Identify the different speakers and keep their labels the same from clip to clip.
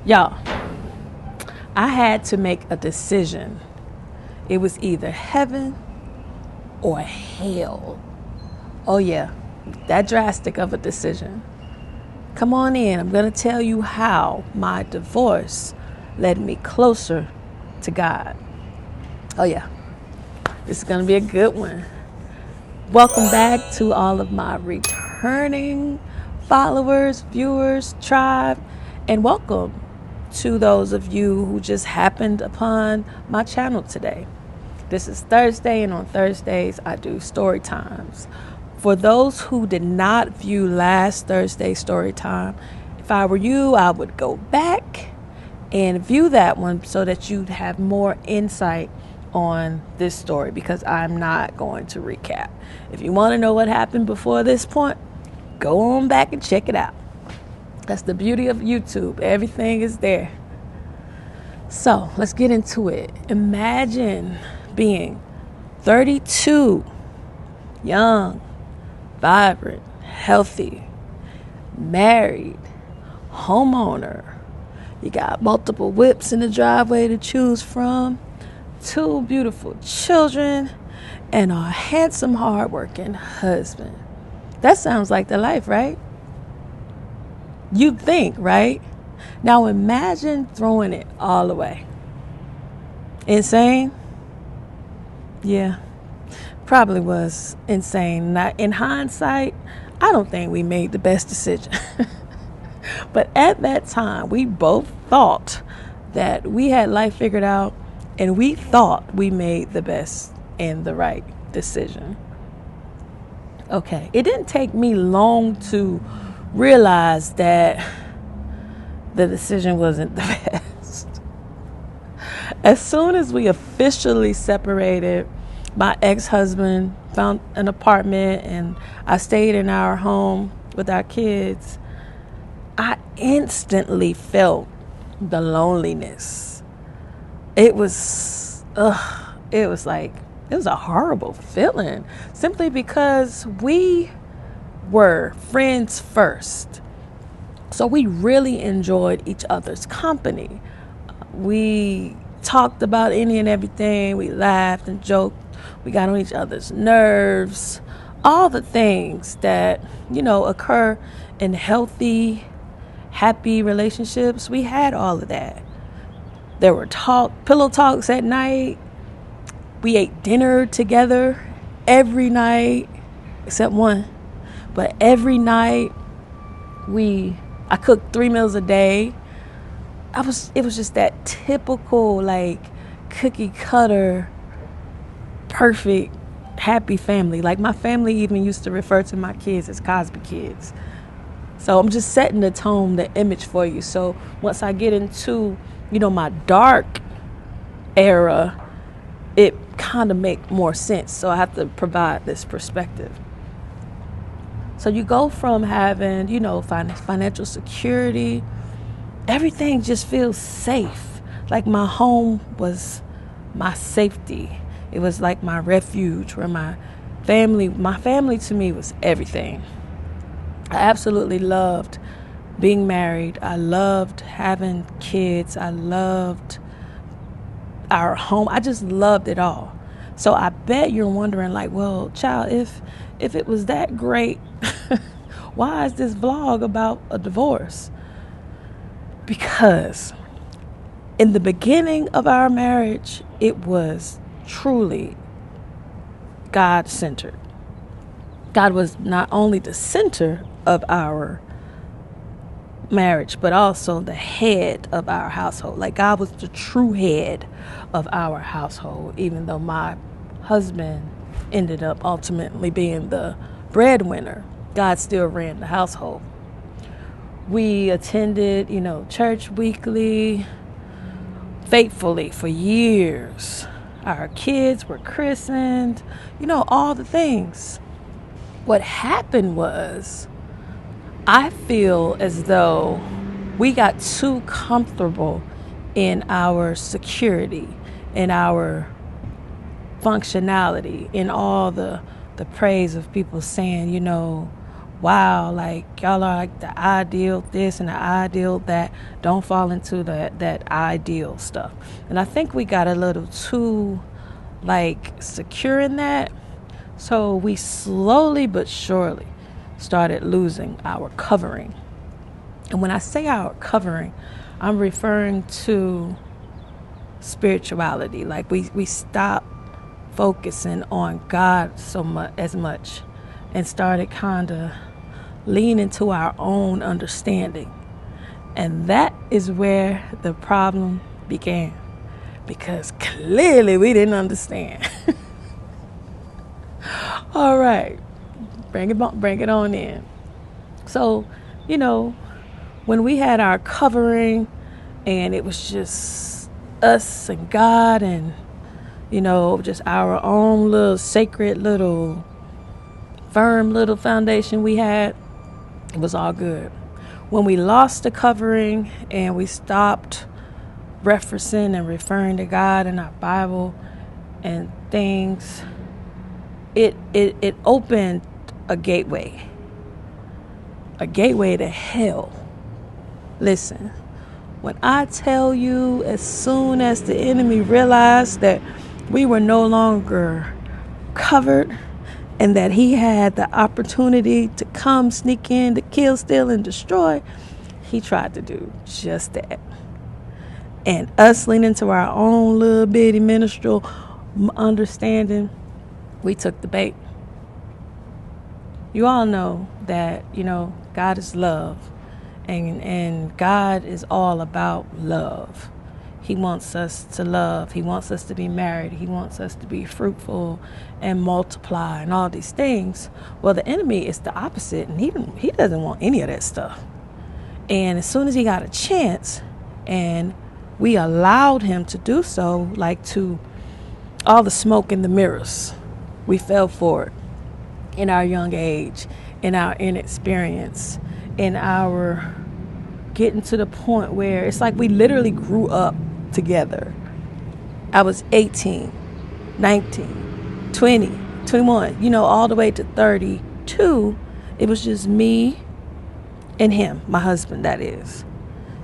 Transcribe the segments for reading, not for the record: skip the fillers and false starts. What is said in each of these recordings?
Speaker 1: Y'all, I had to make a decision. It was either heaven or hell. Oh, yeah, that drastic of a decision. Come on in. I'm going to tell you how my divorce led me closer to God. Oh, yeah, this is going to be a good one. Welcome back to all of my returning followers, viewers, tribe, and welcome to those of you who just happened upon my channel today. This is Thursday, and on Thursdays I do story times. For those who did not view last Thursday's story time, if I were you, I would go back and view that one so that you'd have more insight on this story, because I'm not going to recap. If you want to know what happened before this point, go on back and check it out. That's the beauty of YouTube. Everything is there. So let's get into it. Imagine being 32, young, vibrant, healthy, married, homeowner. You got multiple whips in the driveway to choose from, 2 beautiful children, and a handsome, hardworking husband. That sounds like the life, right? You'd think, right? Now imagine throwing it all away. Insane? Yeah, probably was insane. Now, in hindsight, I don't think we made the best decision. But at that time, we both thought that we had life figured out, and we thought we made the best and the right decision. Okay, it didn't take me long to realize that the decision wasn't the best. As soon as we officially separated, my ex-husband found an apartment and I stayed in our home with our kids. I instantly felt the loneliness. It was a horrible feeling, simply because we were friends first. So we really enjoyed each other's company. We talked about any and everything. We laughed and joked. We got on each other's nerves. All the things that, occur in healthy, happy relationships. We had all of that. There were pillow talks at night. We ate dinner together every night, except one. But every night, I cooked 3 meals a day. It was just that typical, cookie cutter, perfect, happy family. Like, my family even used to refer to my kids as Cosby kids. So I'm just setting the tone, the image for you. So once I get into, my dark era, it kind of make more sense. So I have to provide this perspective. So you go from having, financial security, everything just feels safe. Like my home was my safety. It was like my refuge, where my family to me was everything. I absolutely loved being married. I loved having kids. I loved our home. I just loved it all. So I bet you're wondering, well, child, if it was that great, why is this vlog about a divorce? Because in the beginning of our marriage, it was truly God-centered. God was not only the center of our marriage, but also the head of our household. Like, God was the true head of our household, even though my husband ended up ultimately being the breadwinner. God still ran the household. We attended, church weekly, faithfully for years. Our kids were christened, all the things. What happened was, I feel as though we got too comfortable in our security, in our functionality, in all the praise of people saying, wow, like y'all are like the ideal this and the ideal that. Don't fall into that ideal stuff. And I think we got a little too like secure in that. So we slowly but surely started losing our covering. And when I say our covering, I'm referring to spirituality. Like we stopped focusing on God so much and started kind of leaning to our own understanding. And that is where the problem began, because clearly we didn't understand. All right, bring it on in. So, when we had our covering and it was just us and God and, just our own little sacred little firm little foundation we had, it was all good. When we lost the covering and we stopped referencing and referring to God in our Bible and things, it opened a gateway to hell. Listen, when I tell you, as soon as the enemy realized that we were no longer covered and that he had the opportunity to come, sneak in, to kill, steal, and destroy, he tried to do just that. And us leaning to our own little bitty ministerial understanding, we took the bait. You all know that, God is love. And God is all about love. He wants us to love. He wants us to be married. He wants us to be fruitful and multiply and all these things. Well, the enemy is the opposite, and he doesn't want any of that stuff. And as soon as he got a chance, and we allowed him to do so, like to all the smoke and the mirrors, we fell for it in our young age, in our inexperience, in our getting to the point where it's like we literally grew up together. I was 18, 19, 20, 21, all the way to 32. It was just me and him, my husband, that is.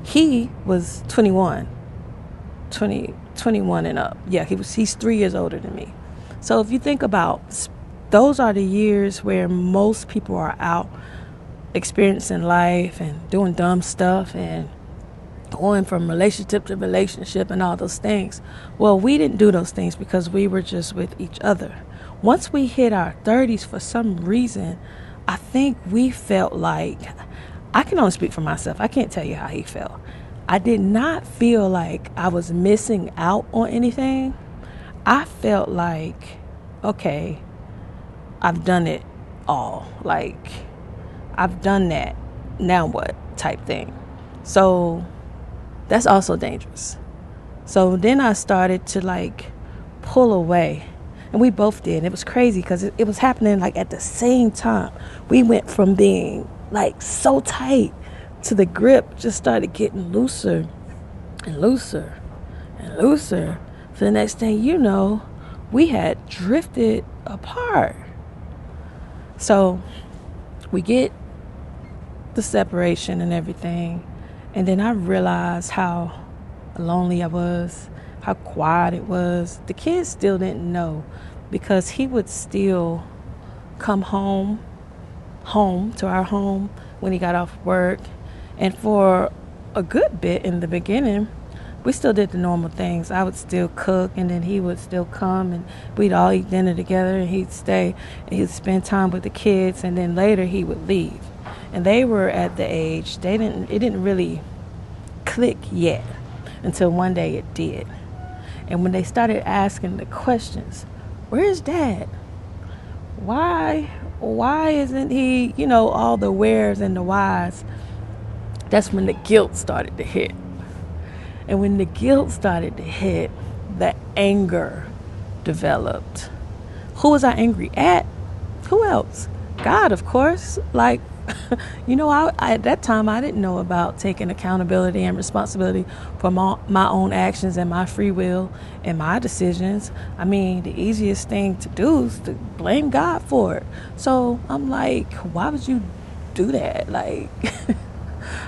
Speaker 1: He was 21 and up. Yeah, he's 3 years older than me. So if you think about, those are the years where most people are out experiencing life and doing dumb stuff and going from relationship to relationship and all those things. Well, we didn't do those things because we were just with each other. Once we hit our 30s, for some reason, I think we felt like, I can only speak for myself. I can't tell you how he felt. I did not feel like I was missing out on anything. I felt like, okay, I've done it all. Like, I've done that. Now what? Type thing. So that's also dangerous. So then I started to pull away. And we both did. It was crazy because it was happening at the same time. We went from being so tight to the grip just started getting looser and looser and looser. So the next thing you know, we had drifted apart. So we get the separation and everything. And then I realized how lonely I was, how quiet it was. The kids still didn't know because he would still come home to our home when he got off work. And for a good bit in the beginning, we still did the normal things. I would still cook, and then he would still come, and we'd all eat dinner together, and he'd stay, and he'd spend time with the kids, and then later he would leave. And they were at the age, it didn't really click yet until one day it did. And when they started asking the questions, where's Dad? Why isn't he, all the wheres and the whys? That's when the guilt started to hit. And when the guilt started to hit, the anger developed. Who was I angry at? Who else? God, of course. I at that time, I didn't know about taking accountability and responsibility for my own actions and my free will and my decisions. I mean, the easiest thing to do is to blame God for it. So I'm like, why would you do that. Like,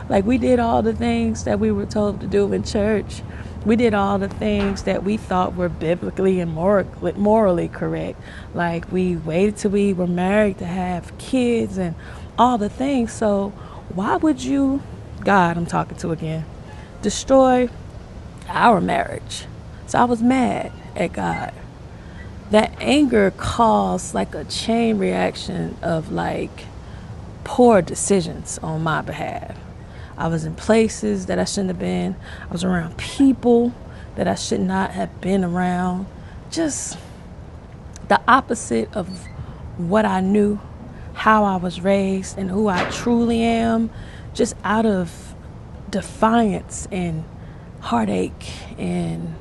Speaker 1: like we did all the things that we were told to do in church. We did all the things that we thought were biblically and morally correct. Like we waited till we were married to have kids and all the things. So why would you, God, I'm talking to again, destroy our marriage? So I was mad at God. That anger caused like a chain reaction of like poor decisions on my behalf. I was in places that I shouldn't have been. I was around people that I should not have been around. Just the opposite of what I knew, how I was raised, and who I truly am. Just out of defiance and heartache and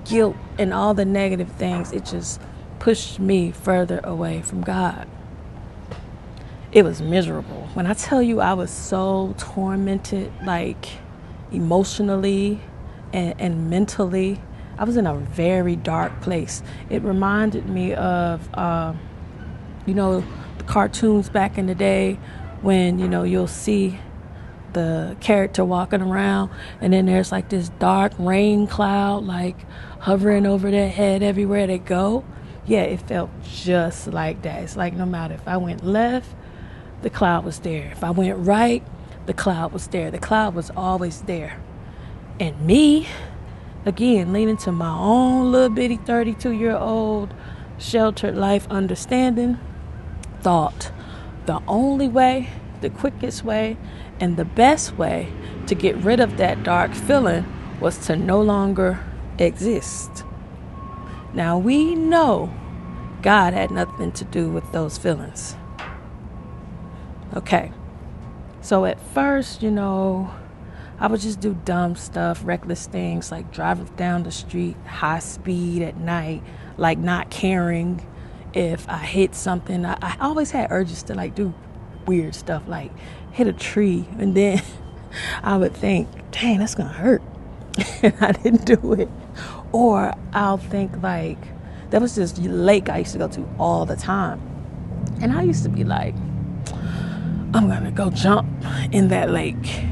Speaker 1: guilt and all the negative things, it just pushed me further away from God. It was miserable. When I tell you I was so tormented, like emotionally and mentally, I was in a very dark place. It reminded me of, the cartoons back in the day when, you'll see the character walking around and then there's like this dark rain cloud like hovering over their head everywhere they go. Yeah, it felt just like that. It's like no matter if I went left, the cloud was there. If I went right, the cloud was there. The cloud was always there. And me, again, leaning to my own little bitty 32-year-old sheltered life understanding, thought the only way, the quickest way, and the best way to get rid of that dark feeling was to no longer exist. Now we know God had nothing to do with those feelings. Okay, so at first, I would just do dumb stuff, reckless things like driving down the street, high speed at night, like not caring if I hit something. I always had urges to like do weird stuff, like hit a tree, and then I would think, dang, that's gonna hurt. And I didn't do it. Or I'll think like, there was this lake I used to go to all the time. And I used to be like, I'm gonna go jump in that lake.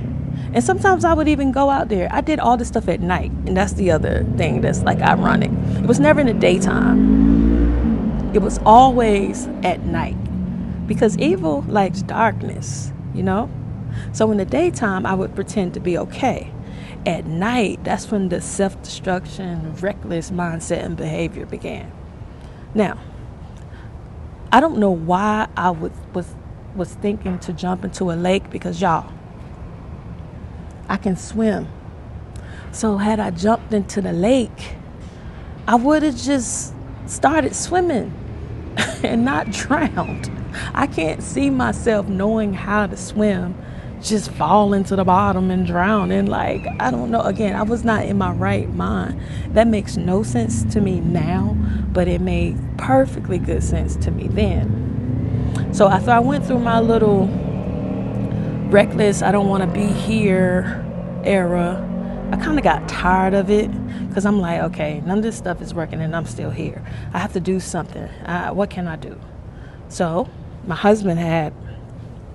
Speaker 1: And sometimes I would even go out there. I did all this stuff at night. And that's the other thing that's like ironic. It was never in the daytime. It was always at night. Because evil likes darkness, So in the daytime, I would pretend to be okay. At night, that's when the self-destruction, reckless mindset and behavior began. Now, I don't know why I was thinking to jump into a lake, because y'all, I can swim. So had I jumped into the lake, I would have just started swimming and not drowned. I can't see myself knowing how to swim, just falling to the bottom and drowning. Like, I don't know. Again, I was not in my right mind. That makes no sense to me now, but it made perfectly good sense to me then. So after I went through my little reckless, I don't want to be here era, I kind of got tired of it, because I'm like, okay, none of this stuff is working and I'm still here. I have to do something. What can I do? So my husband had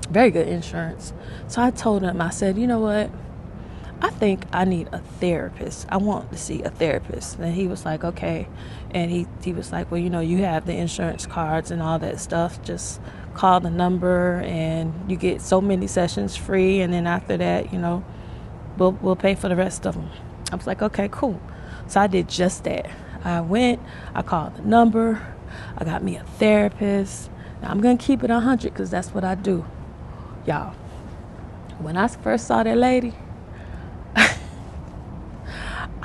Speaker 1: very good insurance. So I told him, I said, you know what? I think I need a therapist. I want to see a therapist. And he was like, okay. And he was like, well, you have the insurance cards and all that stuff. Just call the number and you get so many sessions free. And then after that, we'll pay for the rest of them. I was like, okay, cool. So I did just that. I went, I called the number, I got me a therapist. Now I'm going to keep it 100 because that's what I do. Y'all, when I first saw that lady,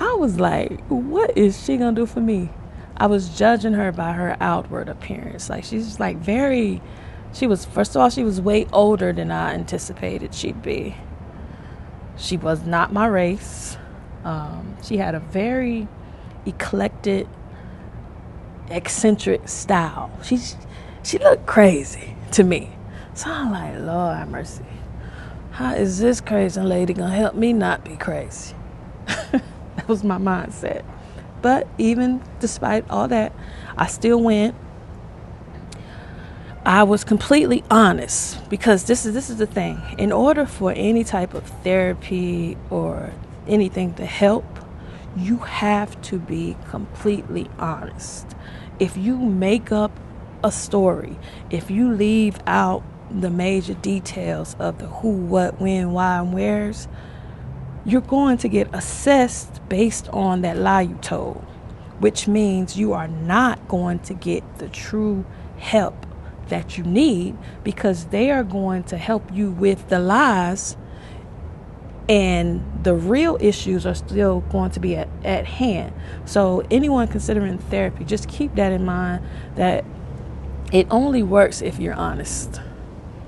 Speaker 1: I was like, what is she going to do for me? I was judging her by her outward appearance. Like, she's like first of all, she was way older than I anticipated she'd be. She was not my race. She had a very eclectic, eccentric style. She looked crazy to me. So I'm like, Lord have mercy. How is this crazy lady gonna help me not be crazy? That was my mindset. But even despite all that, I still went. I was completely honest, because this is the thing. In order for any type of therapy or anything to help, you have to be completely honest. If you make up a story, if you leave out the major details of the who, what, when, why, and where's, you're going to get assessed based on that lie you told, which means you are not going to get the true help that you need, because they are going to help you with the lies, and the real issues are still going to be at hand. So anyone considering therapy, just keep that in mind, that it only works if you're honest.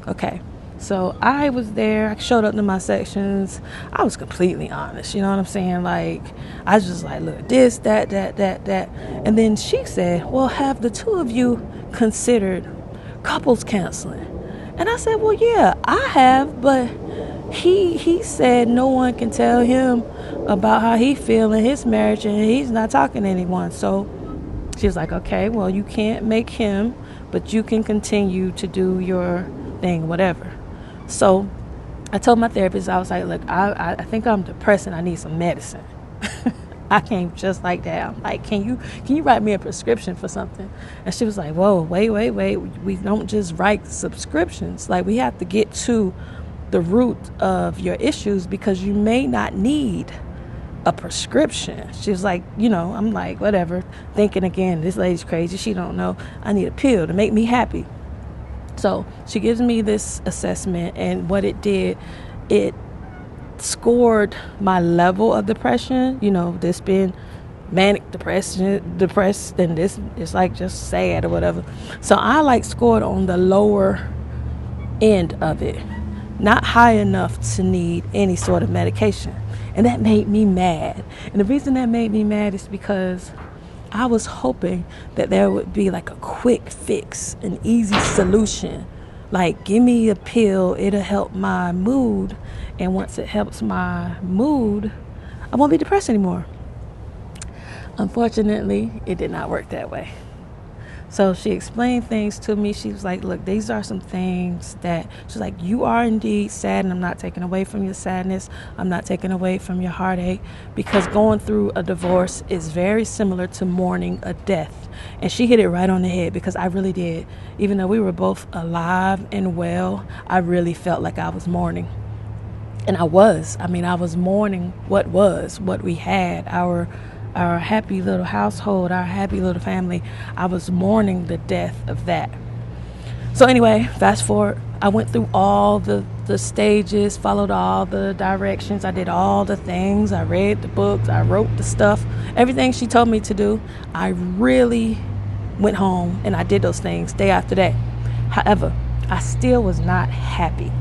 Speaker 1: Okay. So I was there, I showed up to my sections. I was completely honest, you know what I'm saying? Like, I was just like, look, this, that. And then she said, well, have the two of you considered couples counseling? And I said, well, yeah, I have, but he said no one can tell him about how he feel in his marriage, and he's not talking to anyone. So she was like, okay, well, you can't make him, but you can continue to do your thing, whatever. So I told my therapist, I was like, look, I think I'm depressed and I need some medicine. I came just like that. I'm like, can you write me a prescription for something? And she was like, whoa, wait. We don't just write subscriptions. Like, we have to get to the root of your issues, because you may not need a prescription. She was like, I'm like, whatever. Thinking again, this lady's crazy. She don't know I need a pill to make me happy. So she gives me this assessment, and what it did, it scored my level of depression. This being manic depressed, and this is like just sad or whatever. So I scored on the lower end of it, not high enough to need any sort of medication. And that made me mad. And the reason that made me mad is because I was hoping that there would be a quick fix, an easy solution. Like, give me a pill, it'll help my mood. And once it helps my mood, I won't be depressed anymore. Unfortunately, it did not work that way. So she explained things to me. She was like, look, these are some things that, she's like, you are indeed sad, and I'm not taking away from your sadness. I'm not taking away from your heartache, because going through a divorce is very similar to mourning a death. And she hit it right on the head, because I really did. Even though we were both alive and well, I really felt like I was mourning. And I was. I was mourning what we had, our happy little household, our happy little family. I was mourning the death of that. So anyway, fast forward, I went through all the stages, followed all the directions. I did all the things. I read the books. I wrote the stuff. Everything she told me to do, I really went home and I did those things day after day. However, I still was not happy.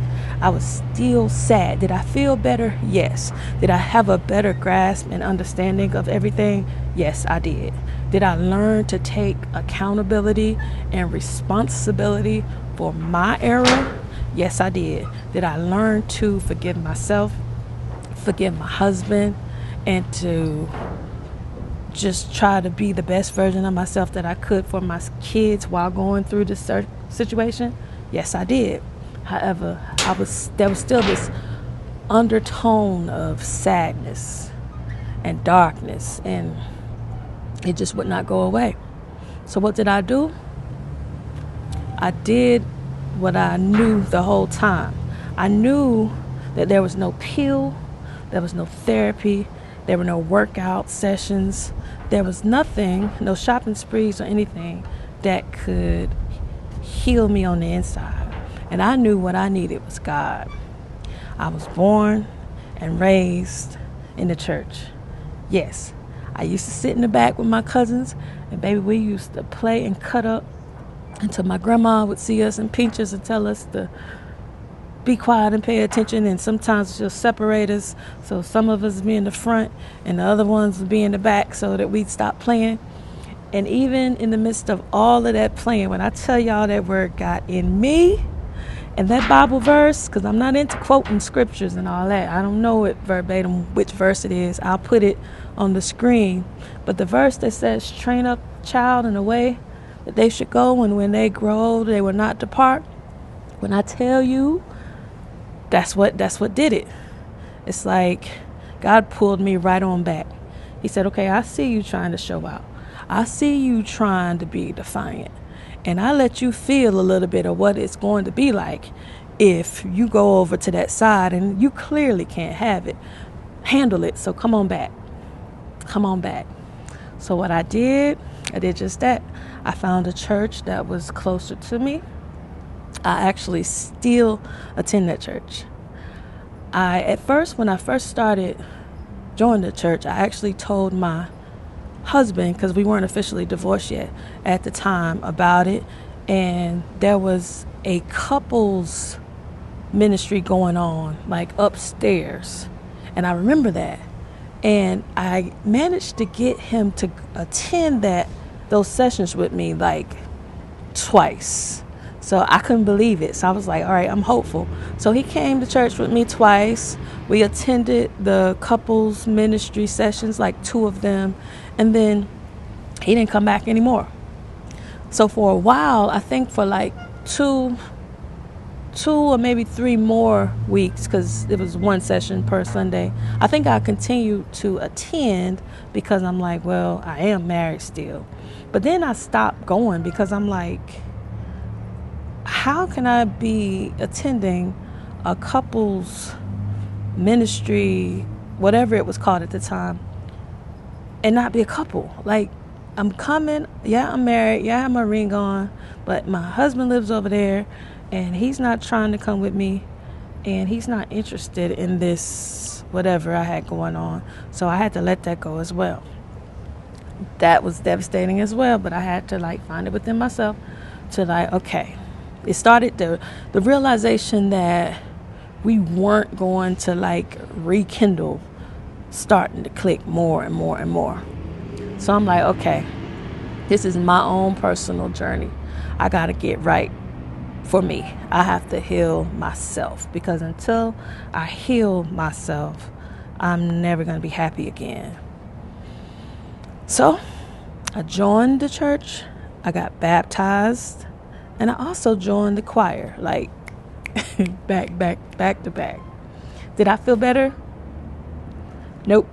Speaker 1: I was still sad. Did I feel better? Yes. Did I have a better grasp and understanding of everything? Yes, I did. Did I learn to take accountability and responsibility for my error? Yes, I did. Did I learn to forgive myself, forgive my husband, and to just try to be the best version of myself that I could for my kids while going through this situation? Yes, I did. However, there was still this undertone of sadness and darkness, and it just would not go away. So what did I do? I did what I knew the whole time. I knew that there was no pill, there was no therapy, there were no workout sessions, there was nothing, no shopping sprees or anything that could heal me on the inside. And I knew what I needed was God. I was born and raised in the church. Yes, I used to sit in the back with my cousins, and baby, we used to play and cut up until my grandma would see us and pinch us and tell us to be quiet and pay attention, and sometimes she'll separate us, so some of us would be in the front and the other ones would be in the back so that we'd stop playing. And even in the midst of all of that playing, when I tell y'all that word got in me, and that Bible verse, because I'm not into quoting scriptures and all that. I don't know it verbatim which verse it is. I'll put it on the screen. But the verse that says, train up a child in the way that they should go, and when they grow, they will not depart. When I tell you, that's what did it. It's like God pulled me right on back. He said, okay, I see you trying to show out. I see you trying to be defiant. And I let you feel a little bit of what it's going to be like if you go over to that side and you clearly can't handle it. So come on back. Come on back. So what I did just that. I found a church that was closer to me. I actually still attend that church. At first, when I first started joining the church, I actually told my husband, because we weren't officially divorced yet at the time, about it. And there was a couples ministry going on, like upstairs. And I remember that. And I managed to get him to attend those sessions with me like twice. So I couldn't believe it. So I was like, all right, I'm hopeful. So he came to church with me twice. We attended the couples ministry sessions, like 2 of them. And then he didn't come back anymore. So for a while, I think for like two or maybe 3 more weeks, because it was 1 session per Sunday, I think I continued to attend because I'm like, well, I am married still. But then I stopped going because I'm like, how can I be attending a couples ministry, whatever it was called at the time, and not be a couple? Like, I'm coming, yeah, I'm married, yeah, I have my ring on, but my husband lives over there, and he's not trying to come with me, and he's not interested in this whatever I had going on. So I had to let that go as well. That was devastating as well, but I had to like find it within myself to like, okay. It started the realization that we weren't going to like rekindle, starting to click more and more and more. So I'm like, okay, this is my own personal journey. I got to get right for me. I have to heal myself, because until I heal myself, I'm never going to be happy again. So I joined the church. I got baptized. And I also joined the choir, like back to back. Did I feel better? Nope.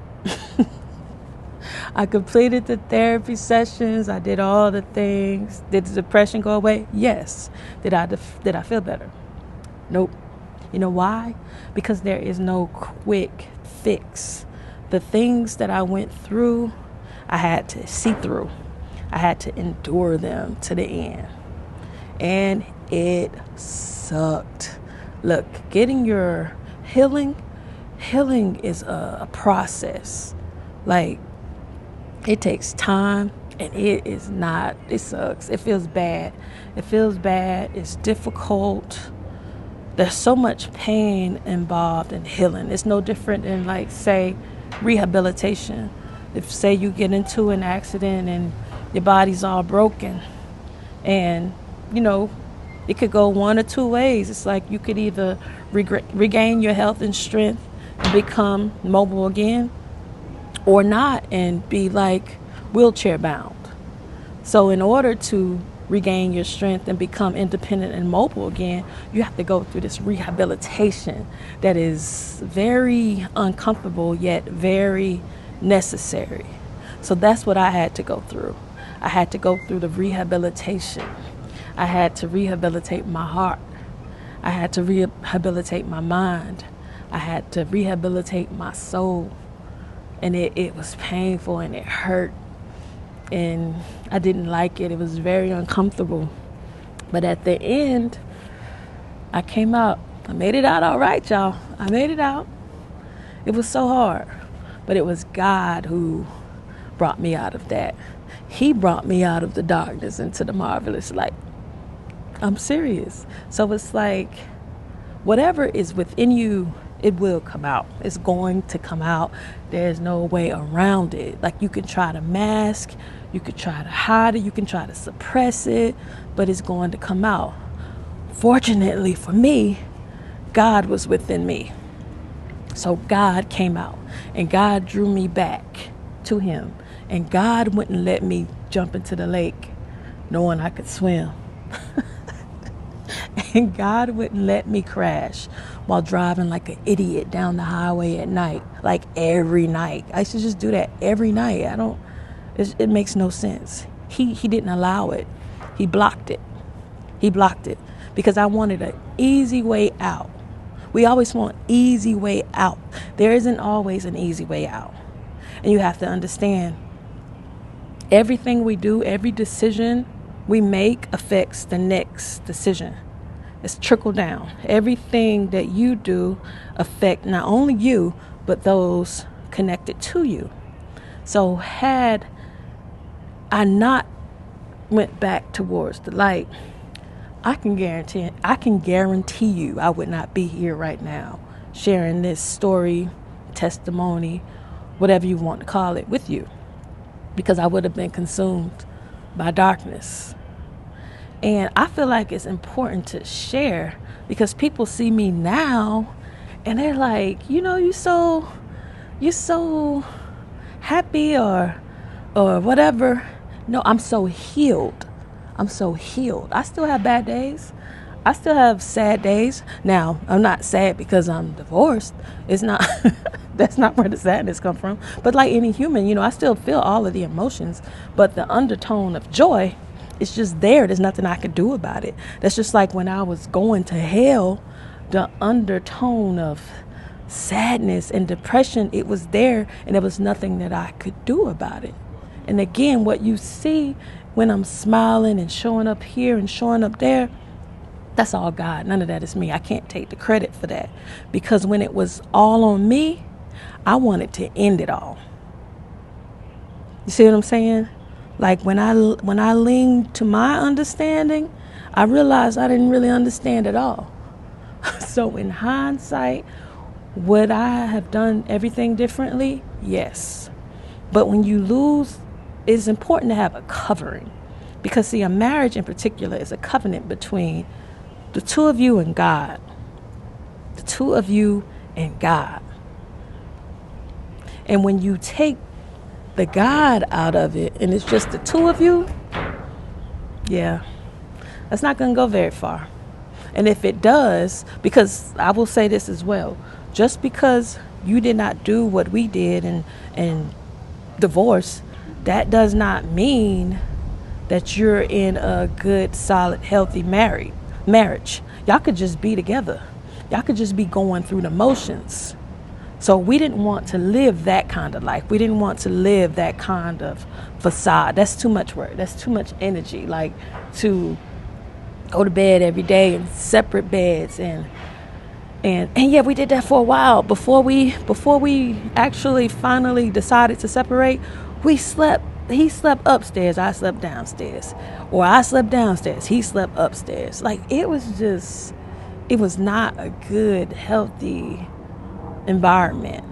Speaker 1: I completed the therapy sessions. I did all the things. Did the depression go away? Yes. Did I feel better? Nope. You know why? Because there is no quick fix. The things that I went through, I had to see through. I had to endure them to the end. And it sucked. Look, getting your healing is a process. Like, it takes time, and it sucks. It feels bad. It's difficult. There's so much pain involved in healing. It's no different than, like, say, rehabilitation. If, say, you get into an accident and your body's all broken, and you know, it could go 1 or 2 ways. It's like you could either regain your health and strength and become mobile again, or not and be like wheelchair bound. So in order to regain your strength and become independent and mobile again, you have to go through this rehabilitation that is very uncomfortable yet very necessary. So that's what I had to go through. I had to go through the rehabilitation. I had to rehabilitate my heart. I had to rehabilitate my mind. I had to rehabilitate my soul. And it was painful, and it hurt. And I didn't like it. It was very uncomfortable. But at the end, I came out. I made it out all right, y'all. I made it out. It was so hard. But it was God who brought me out of that. He brought me out of the darkness into the marvelous light. I'm serious. So it's like, whatever is within you, it will come out. It's going to come out. There's no way around it. Like, you can try to mask, you can try to hide it, you can try to suppress it, but it's going to come out. Fortunately for me, God was within me. So God came out, and God drew me back to him. And God wouldn't let me jump into the lake knowing I could swim. And God wouldn't let me crash while driving like an idiot down the highway at night, like every night. I used to just do that every night. It makes no sense. He didn't allow it. He blocked it. He blocked it because I wanted an easy way out. We always want easy way out. There isn't always an easy way out. And you have to understand, everything we do, every decision we make affects the next decision. It's trickle down. Everything that you do affect not only you, but those connected to you. So had I not went back towards the light, I can guarantee you I would not be here right now sharing this story, testimony, whatever you want to call it, with you, because I would have been consumed by darkness. And I feel like it's important to share because people see me now and they're like, you're so happy or whatever. No, I'm so healed. I still have bad days. I still have sad days. Now, I'm not sad because I'm divorced. It's not, that's not where the sadness comes from. But like any human, I still feel all of the emotions, but the undertone of joy, it's just there. There's nothing I could do about it. That's just like when I was going to hell, the undertone of sadness and depression, it was there, and there was nothing that I could do about it. And again, what you see when I'm smiling and showing up here and showing up there, that's all God. None of that is me. I can't take the credit for that, because when it was all on me, I wanted to end it all. You see what I'm saying? Like when I leaned to my understanding, I realized I didn't really understand at all. So in hindsight, would I have done everything differently? Yes. But when you lose, it's important to have a covering, because see, a marriage in particular is a covenant between the two of you and God. The two of you and God. And when you take the God out of it and it's just the two of you, yeah, that's not going to go very far. And if it does, because I will say this as well, just because you did not do what we did and divorce, that does not mean that you're in a good, solid, healthy marriage. Y'all could just be together. Y'all could just be going through the motions. So we didn't want to live that kind of life. We didn't want to live that kind of facade. That's too much work. That's too much energy. Like to go to bed every day in separate beds and yeah, we did that for a while before we actually finally decided to separate. He slept upstairs, I slept downstairs, or I slept downstairs, he slept upstairs. Like it was not a good, healthy environment.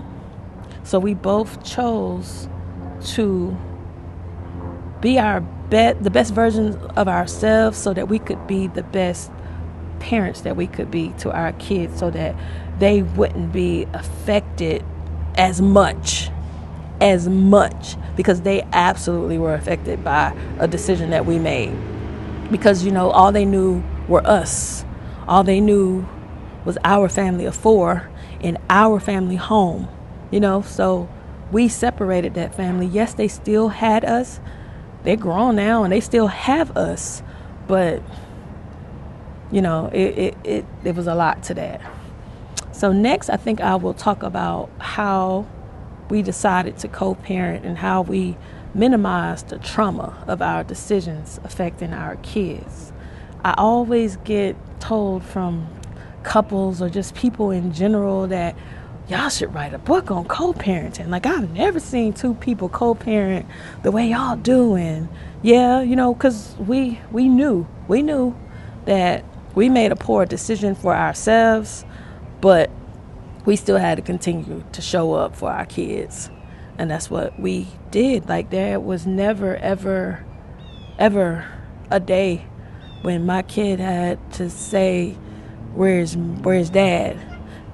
Speaker 1: So we both chose to be the best versions of ourselves, so that we could be the best parents that we could be to our kids, so that they wouldn't be affected as much, because they absolutely were affected by a decision that we made. Because all they knew were us. All they knew was our family of four in our family home. So we separated that family. Yes, they still had us. They're grown now and they still have us, but it was a lot to that. So next, I think I will talk about how we decided to co-parent and how we minimized the trauma of our decisions affecting our kids. I always get told from couples or just people in general that y'all should write a book on co-parenting. Like, I've never seen two people co-parent the way y'all do. And yeah, because we knew that we made a poor decision for ourselves, but we still had to continue to show up for our kids. And that's what we did. Like, there was never, ever, ever a day when my kid had to say, where's dad?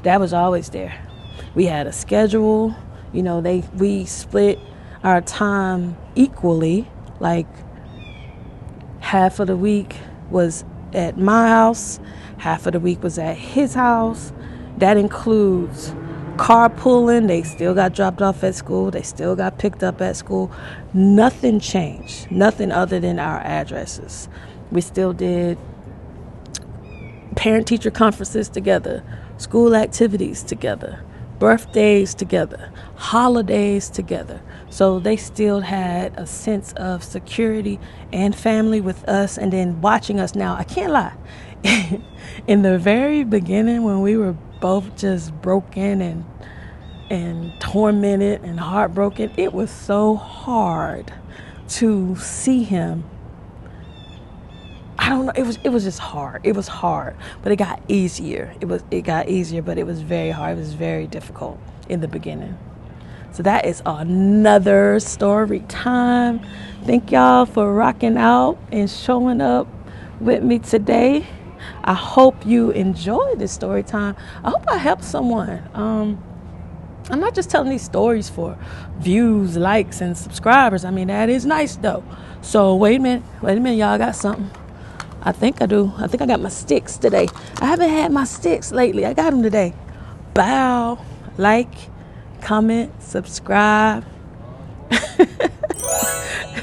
Speaker 1: Dad was always there. We had a schedule, we split our time equally, like half of the week was at my house, half of the week was at his house. That includes carpooling. They still got dropped off at school. They still got picked up at school. Nothing changed. Nothing other than our addresses. We still did parent-teacher conferences together, school activities together, birthdays together, holidays together. So they still had a sense of security and family with us, and then watching us now. I can't lie. In the very beginning, when we were both just broken and tormented and heartbroken, it was so hard to see him. I don't know. It was just hard. It was hard, but it got easier. It got easier, but it was very hard. It was very difficult in the beginning. So that is another story time. Thank y'all for rocking out and showing up with me today. I hope you enjoyed this story time. I hope I helped someone. I'm not just telling these stories for views, likes, and subscribers. I mean, that is nice though. So wait a minute, y'all. I got something. I think I do. I think I got my sticks today. I haven't had my sticks lately. I got them today. Bow, like, comment, subscribe.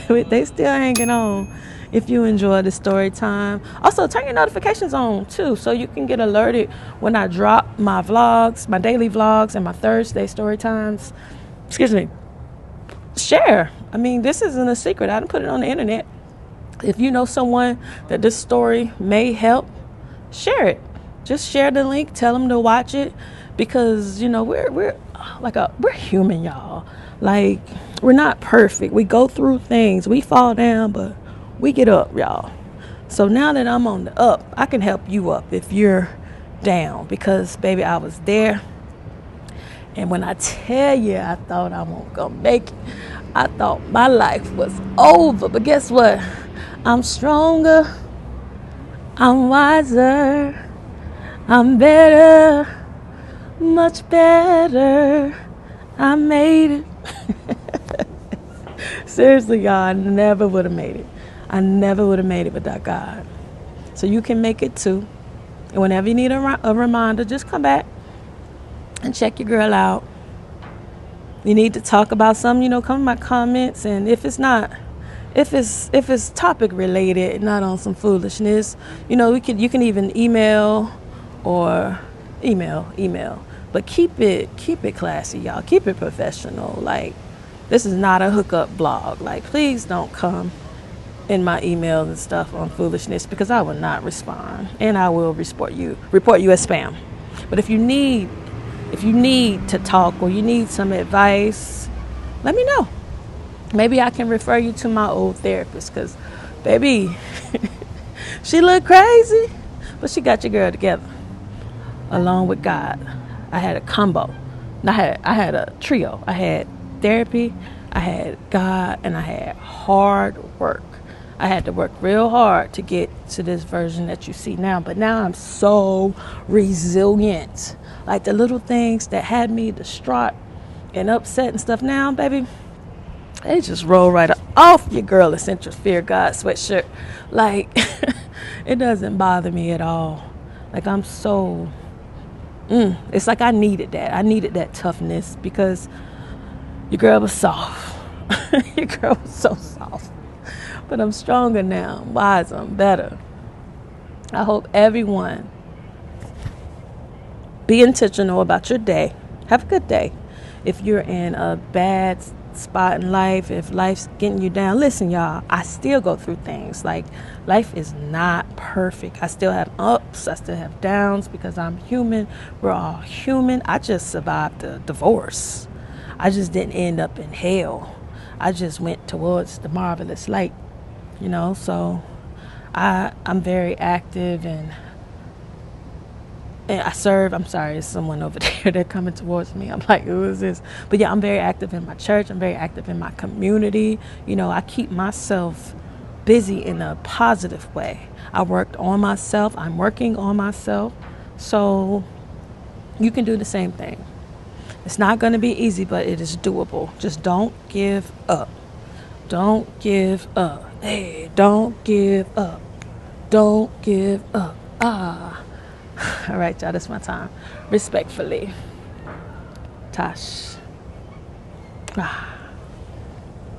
Speaker 1: They still hanging on. If you enjoy the story time, also turn your notifications on too, so you can get alerted when I drop my vlogs, my daily vlogs, and my Thursday story times. Excuse me. Share. I mean, this isn't a secret. I didn't put it on the internet. If you know someone that this story may help, share it. Just share the link. Tell them to watch it, because you know we're human, y'all. Like, we're not perfect. We go through things. We fall down, but we get up, y'all. So now that I'm on the up, I can help you up if you're down, because baby, I was there. And when I tell you, I thought I won't gonna make it. I thought my life was over. But guess what? I'm stronger. I'm wiser. I'm better. Much better. I made it. Seriously, y'all, I never would have made it. I never would have made it without God. So you can make it too. And whenever you need a reminder, just come back and check your girl out. You need to talk about something, come in my comments. And if it's topic related, not on some foolishness, you can even email. But keep it classy, y'all. Keep it professional. Like, this is not a hookup blog. Like, please don't come in my emails and stuff on foolishness, because I will not respond, and I will report you as spam. But if you need to talk, or you need some advice, let me know. Maybe I can refer you to my old therapist, because baby, she look crazy, but she got your girl together along with God. I had a combo. I had a trio. I had therapy, I had God, and I had hard work. I had to work real hard to get to this version that you see now. But now I'm so resilient. Like, the little things that had me distraught and upset and stuff now, baby, they just roll right off your girl essential fear God sweatshirt. Like, it doesn't bother me at all. Like, I'm so it's like I needed that. I needed that toughness, because your girl was soft. Your girl was so soft. But I'm stronger now. I'm wiser. I'm better. I hope everyone be intentional about your day. Have a good day. If you're in a bad spot in life, if life's getting you down, listen, y'all, I still go through things. Like, life is not perfect. I still have ups. I still have downs, because I'm human. We're all human. I just survived a divorce. I just didn't end up in hell. I just went towards the marvelous light, so I'm very active, and I serve. I'm sorry, there's someone over there that's coming towards me. I'm like, who is this? But yeah, I'm very active in my church. I'm very active in my community. I keep myself busy in a positive way. I worked on myself. I'm working on myself. So you can do the same thing. It's not going to be easy, but it is doable. Just don't give up. Don't give up. Hey, don't give up. Don't give up. Ah. All right, y'all, that's my time. Respectfully, Tash. Ah.